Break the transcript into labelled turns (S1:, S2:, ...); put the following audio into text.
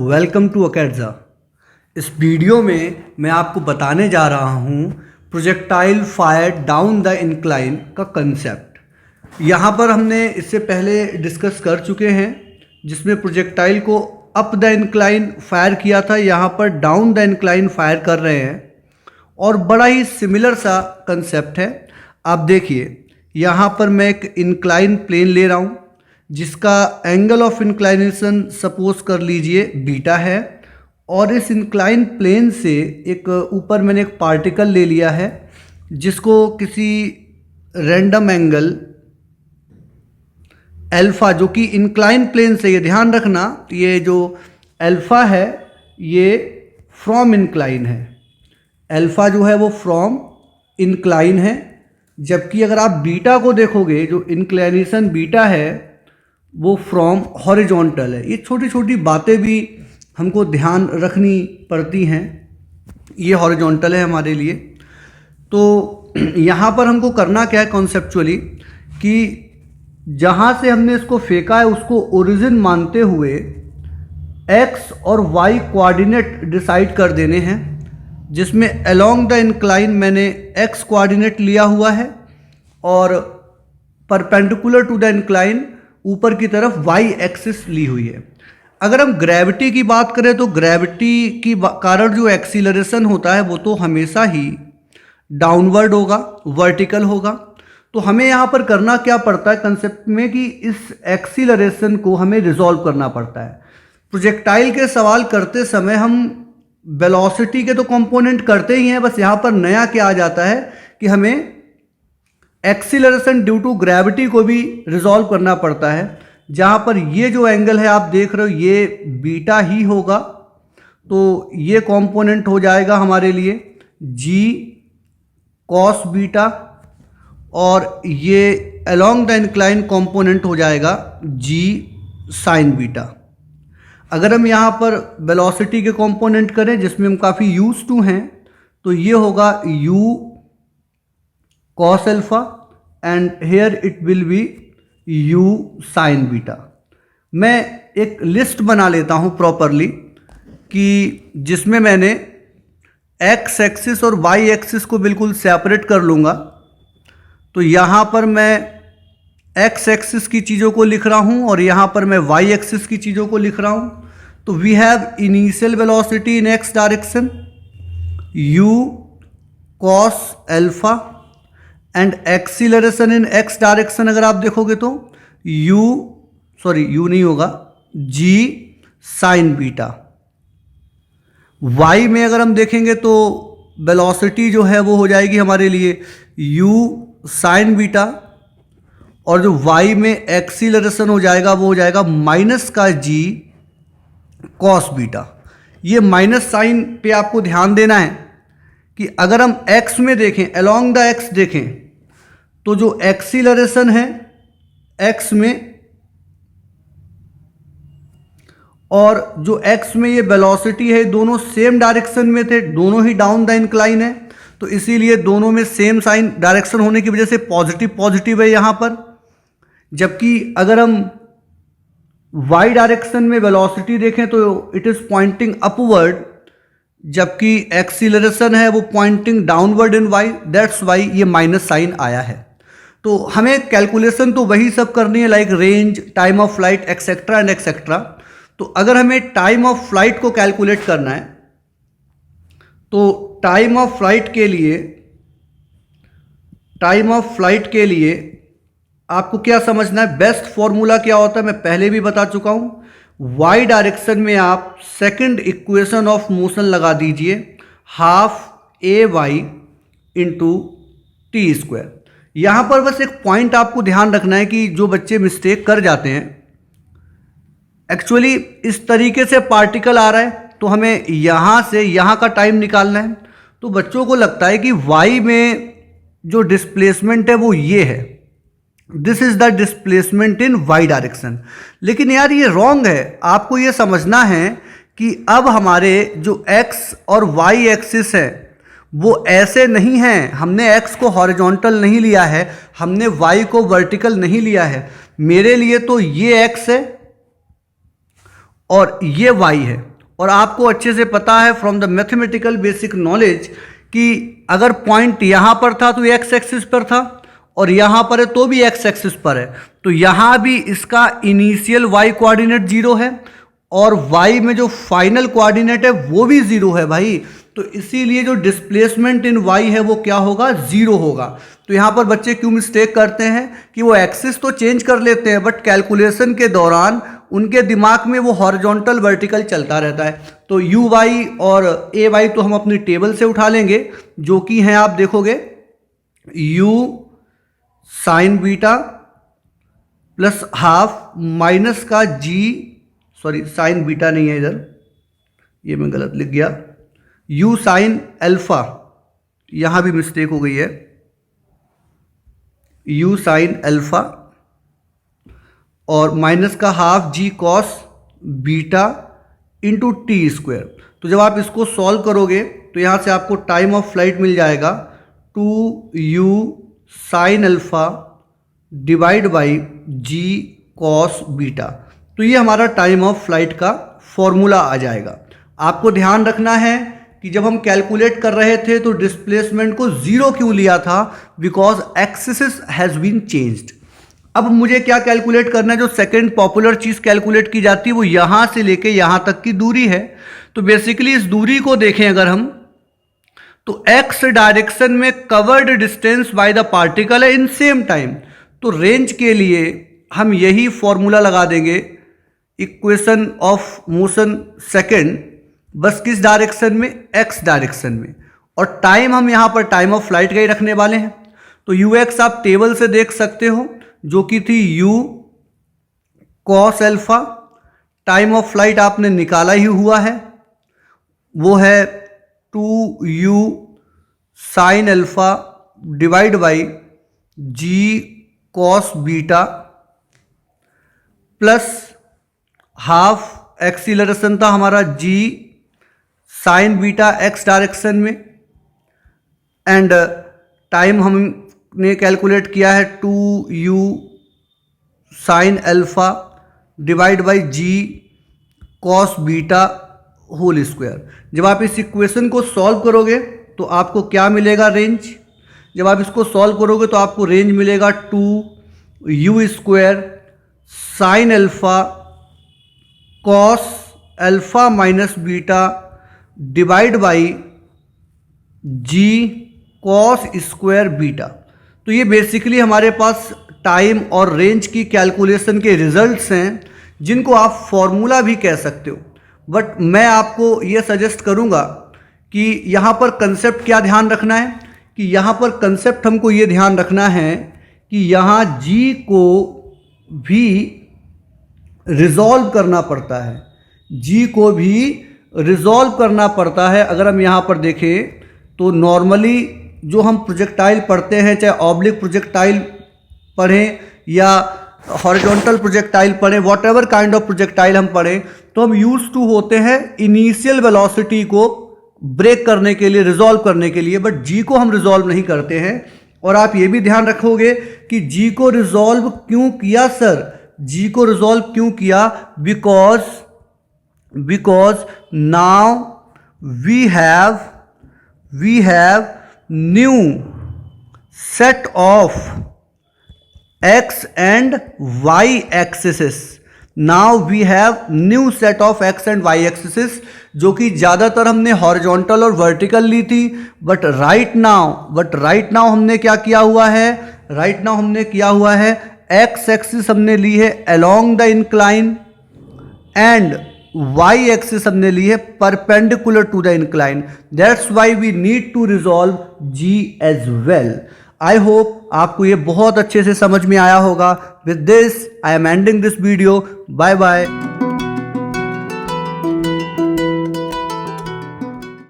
S1: Welcome to अकेडजा। इस video में मैं आपको बताने जा रहा हूँ projectile fire down the incline का कंसेप्ट। यहाँ पर हमने इससे पहले डिस्कस कर चुके हैं जिसमें प्रोजेक्टाइल को अप द इंक्लाइन फायर किया था, यहाँ पर डाउन द इंक्लाइन फायर कर रहे हैं और बड़ा ही सिमिलर सा कंसेप्ट है। आप देखिए यहाँ पर मैं एक इंक्लाइन प्लेन ले रहा हूँ जिसका एंगल ऑफ इंक्लाइनेशन सपोज कर लीजिए बीटा है, और इस इंक्लाइन प्लेन से एक ऊपर मैंने एक पार्टिकल ले लिया है जिसको किसी रैंडम एंगल अल्फ़ा, जो कि इंक्लाइन प्लेन से, ये ध्यान रखना ये जो अल्फ़ा है ये फ्रॉम इंक्लाइन है, अल्फ़ा जो है वो फ्रॉम इंक्लाइन है, जबकि अगर आप बीटा को देखोगे जो इंक्लाइनेशन बीटा है वो फ्रॉम हॉरिजॉन्टल है। ये छोटी छोटी बातें भी हमको ध्यान रखनी पड़ती हैं। ये हॉरिजॉन्टल है हमारे लिए। तो यहाँ पर हमको करना क्या है कॉन्सेप्चुअली, कि जहाँ से हमने इसको फेंका है उसको ओरिजिन मानते हुए एक्स और वाई कोऑर्डिनेट डिसाइड कर देने हैं, जिसमें अलोंग द इंक्लाइन मैंने एक्स कोऑर्डिनेट लिया हुआ है और परपेंडिकुलर टू द इंक्लाइन ऊपर की तरफ वाई एक्सिस ली हुई है। अगर हम ग्रेविटी की बात करें तो ग्रेविटी की कारण जो एक्सीलरेशन होता है वो तो हमेशा ही डाउनवर्ड होगा, वर्टिकल होगा। तो हमें यहाँ पर करना क्या पड़ता है कंसेप्ट में कि इस एक्सीलरेशन को हमें रिजॉल्व करना पड़ता है। प्रोजेक्टाइल के सवाल करते समय हम वेलोसिटी के तो कंपोनेंट करते ही हैं, बस यहाँ पर नया क्या आ जाता है कि हमें एक्सीलरेशन ड्यू टू ग्रेविटी को भी रिजॉल्व करना पड़ता है। जहाँ पर ये जो एंगल है आप देख रहे हो ये बीटा ही होगा, तो ये कंपोनेंट हो जाएगा हमारे लिए जी कॉस बीटा, और ये अलोंग द इंक्लाइन कंपोनेंट हो जाएगा जी साइन बीटा। अगर हम यहाँ पर वेलोसिटी के कंपोनेंट करें जिसमें हम काफ़ी यूज टू हैं, तो ये होगा u cos alpha and here it will be u sin beta. मैं एक लिस्ट बना लेता हूँ प्रॉपरली कि जिसमें मैंने x एक्सिस और y एक्सिस को बिल्कुल सेपरेट कर लूँगा। तो यहाँ पर मैं x एक्सिस की चीज़ों को लिख रहा हूँ और यहाँ पर मैं y एक्सिस की चीज़ों को लिख रहा हूँ। तो we have initial velocity in x direction u cos alpha and acceleration in x direction अगर आप देखोगे तो u नहीं होगा, g साइन बीटा। y में अगर हम देखेंगे तो वेलोसिटी जो है वो हो जाएगी हमारे लिए u साइन बीटा, और जो y में एक्सीलरेशन हो जाएगा वो हो जाएगा माइनस का g कॉस बीटा। ये माइनस साइन पे आपको ध्यान देना है कि अगर हम x में देखें, अलोंग द x देखें, तो जो एक्सीलरेशन है x में और जो x में ये वेलोसिटी है, दोनों सेम डायरेक्शन में थे, दोनों ही डाउन द इंक्लाइन है, तो इसीलिए दोनों में सेम साइन डायरेक्शन होने की वजह से पॉजिटिव पॉजिटिव है यहाँ पर। जबकि अगर हम y डायरेक्शन में वेलोसिटी देखें तो इट इज़ पॉइंटिंग अपवर्ड, जबकि एक्सीलरेशन है वो pointing downward in y, that's why ये माइनस साइन आया है। तो हमें कैलकुलेशन तो वही सब करनी है, like range, time of flight etcetera and etcetera. तो अगर हमें टाइम ऑफ फ्लाइट को कैलकुलेट करना है तो टाइम ऑफ फ्लाइट के लिए आपको क्या समझना है, बेस्ट फॉर्मूला क्या होता है मैं पहले भी बता चुका हूं। y डायरेक्शन में आप सेकंड इक्वेशन ऑफ मोशन लगा दीजिए, half ay into t square. यहां पर बस एक पॉइंट आपको ध्यान रखना है कि जो बच्चे मिस्टेक कर जाते हैं, एक्चुअली इस तरीके से पार्टिकल आ रहा है तो हमें यहां से यहां का टाइम निकालना है, तो बच्चों को लगता है कि y में जो डिस्प्लेसमेंट है वो ये है, this is the displacement in y direction. लेकिन यार ये रॉन्ग है। आपको ये समझना है कि अब हमारे जो x और y एक्सिस है वो ऐसे नहीं हैं, हमने x को हॉरिजॉन्टल नहीं लिया है, हमने y को वर्टिकल नहीं लिया है। मेरे लिए तो ये x है और ये y है, और आपको अच्छे से पता है from the mathematical basic knowledge कि अगर पॉइंट यहाँ पर था तो एक्स एक्सिस पर था और यहाँ पर है तो भी एक्स एक्सिस पर है, तो यहाँ भी इसका इनिशियल वाई कोऑर्डिनेट जीरो है और वाई में जो फाइनल कोऑर्डिनेट है वो भी जीरो है भाई। तो इसीलिए जो डिस्प्लेसमेंट इन वाई है वो क्या होगा, जीरो होगा। तो यहाँ पर बच्चे क्यों मिस्टेक करते हैं कि वो एक्सिस तो चेंज कर लेते हैं बट कैलकुलेशन के दौरान उनके दिमाग में वो हॉरिजॉन्टल वर्टिकल चलता रहता है। तो यू वाई और ए वाई तो हम अपनी टेबल से उठा लेंगे, जो कि हैं आप देखोगे you sign beta plus half minus का जी, सॉरी साइन बीटा नहीं है इधर, ये मैं गलत लिख गया, यू साइन अल्फा, यहां भी मिस्टेक हो गई है, यू साइन अल्फा और माइनस का half g cos beta into t square. तो जब आप इसको सॉल्व करोगे तो यहां से आपको टाइम ऑफ फ्लाइट मिल जाएगा 2u sine alpha divide by g cos beta. तो ये हमारा टाइम ऑफ फ्लाइट का फॉर्मूला आ जाएगा। आपको ध्यान रखना है कि जब हम कैलकुलेट कर रहे थे तो डिस्प्लेसमेंट को जीरो क्यों लिया था, because axis has been changed. अब मुझे क्या कैलकुलेट करना है, जो सेकंड पॉपुलर चीज कैलकुलेट की जाती है वो यहां से लेके यहां तक की दूरी है। तो बेसिकली इस दूरी को देखें अगर हम, तो x डायरेक्शन में covered distance by the particle है इन सेम टाइम। तो रेंज के लिए हम यही फॉर्मूला लगा देंगे, इक्वेशन ऑफ मोशन सेकंड, बस किस डायरेक्शन में, x डायरेक्शन में, और टाइम हम यहां पर टाइम ऑफ फ्लाइट का ही रखने वाले हैं। तो ux आप टेबल से देख सकते हो, जो कि थी u cos alpha, time of flight आपने निकाला ही हुआ है, वो है 2u sine alpha divide by g cos beta plus half acceleration था हमारा g sine beta x direction में, एंड टाइम हमने कैलकुलेट किया है 2u sine alpha divide by g cos beta whole square. जब आप इस इक्वेशन को सॉल्व करोगे तो आपको क्या मिलेगा, रेंज। जब आप इसको सॉल्व करोगे तो आपको रेंज मिलेगा 2u square sine alpha cos alpha minus beta divide by g cos square beta. तो ये बेसिकली हमारे पास टाइम और रेंज की कैलकुलेशन के रिजल्ट्स हैं, जिनको आप फॉर्मूला भी कह सकते हो। बट मैं आपको ये सजेस्ट करूँगा कि यहाँ पर कंसेप्ट क्या ध्यान रखना है, कि यहाँ पर कंसेप्ट हमको ये ध्यान रखना है कि यहाँ जी को भी रिजॉल्व करना पड़ता है, जी को भी रिजॉल्व करना पड़ता है। अगर हम यहाँ पर देखें तो नॉर्मली जो हम प्रोजेक्टाइल पढ़ते हैं, चाहे ऑब्लिक प्रोजेक्टाइल पढ़ें या हॉरिजॉन्टल प्रोजेक्टाइल पढ़ें, what ever kind of projectile हम पढ़ें, तो हम यूज टू होते हैं इनिशियल वेलोसिटी को ब्रेक करने के लिए, रिजॉल्व करने के लिए, बट जी को हम रिजॉल्व नहीं करते हैं। और आप ये भी ध्यान रखोगे कि जी को रिजॉल्व क्यों किया सर, जी को रिजॉल्व क्यों किया, because now we have new set of x and y axes। Now we have new set of x and y axes, जो कि ज़्यादातर हमने हॉरिजॉन्टल और वर्टिकल ली थी, बट राइट नाउ हमने क्या किया हुआ है, हमने किया हुआ है x एक्सिस हमने ली है along the incline and y axis हमने ली है perpendicular to the incline। That's why we need to resolve g as well। I hope आपको ये बहुत अच्छे से समझ में आया होगा। With this I am ending this video. Bye bye.